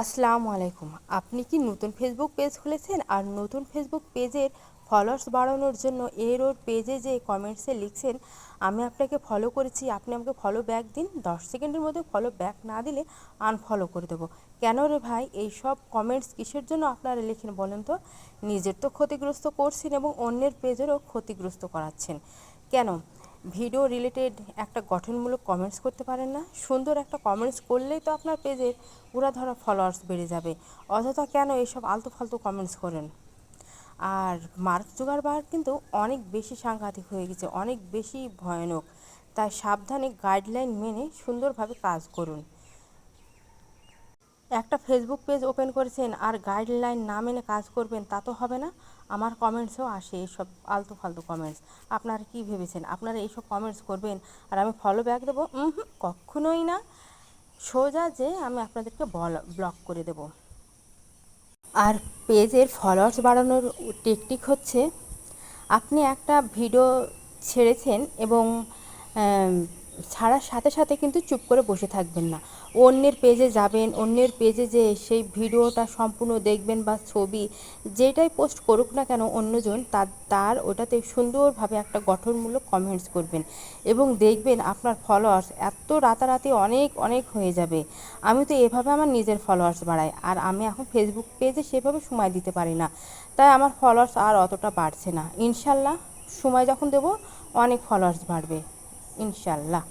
আসসালামু আলাইকুম। আপনি কি নতুন ফেসবুক পেজ খুলেছেন আর নতুন ফেসবুক পেজের ফলোয়ার্স বাড়ানোর জন্য ওর পেজে যে কমেন্টসে লিখছেন আমি আপনাকে ফলো করেছি, আপনি আমাকে ফলো ব্যাক দিন। 10 সেকেন্ডের মধ্যে ফলো ব্যাক না দিলে আনফলো করে দেবো। কেন রে ভাই, এই সব কমেন্টস কিসের জন্য আপনারা লেখেন বলেন তো? নিজের তো ক্ষতিগ্রস্ত করছেন এবং অন্যের পেজেরও ক্ষতিগ্রস্ত করাচ্ছেন। কেন ভিডিও রিলেটেড একটা গঠনমূলক কমেন্টস করতে পারেন না? সুন্দর একটা কমেন্টস করলেই তো আপনার পেজের উড়াধরা ফলোয়ার্স বেড়ে যাবে। অযথা কেন এইসব আলতু ফালতু কমেন্টস করেন? আর মার্ক জুগারবার্গ কিন্তু অনেক বেশি সাংঘাতিক হয়ে গেছে, অনেক বেশি ভয়ানক। তাই সাবধানে গাইডলাইন মেনে সুন্দরভাবে কাজ করুন। একটা ফেসবুক পেজ ওপেন করেছেন আর গাইডলাইন না মেনে কাজ করবেন, তা তো হবে না। আমার কমেন্টসেও আসে এইসব আলতু ফালতু কমেন্টস। আপনারা কি ভেবেছেন আপনারা এইসব কমেন্টস করবেন আর আমি ফলো ব্যাক দেবো? কখনোই না। সোজা যে আমি আপনাদেরকে ব্লক করে দেব। আর পেজের ফলোয়ার্স বাড়ানোর টেকনিক হচ্ছে, আপনি একটা ভিডিও ছেড়েছেন এবং ছাড়ার সাথে সাথে কিন্তু চুপ করে বসে থাকবেন না। অন্যের পেজে যাবেন, অন্যের পেজে যে সেই ভিডিওটা সম্পূর্ণ দেখবেন বা ছবি যেটাই পোস্ট করুক না কেন অন্যজন, তার ওটাতে সুন্দরভাবে একটা গঠনমূলক কমেন্টস করবেন এবং দেখবেন আপনার ফলোয়ার্স এত রাতারাতি অনেক অনেক হয়ে যাবে। আমি তো এভাবে আমার নিজের ফলোয়ার্স বাড়াই, আর আমি এখন ফেসবুক পেজে সেভাবে সময় দিতে পারি না, তাই আমার ফলোয়ার্স আর অতটা বাড়ছে না। ইনশাল্লাহ সময় যখন দেব অনেক ফলোয়ার্স বাড়বে, ইনশাল্লাহ।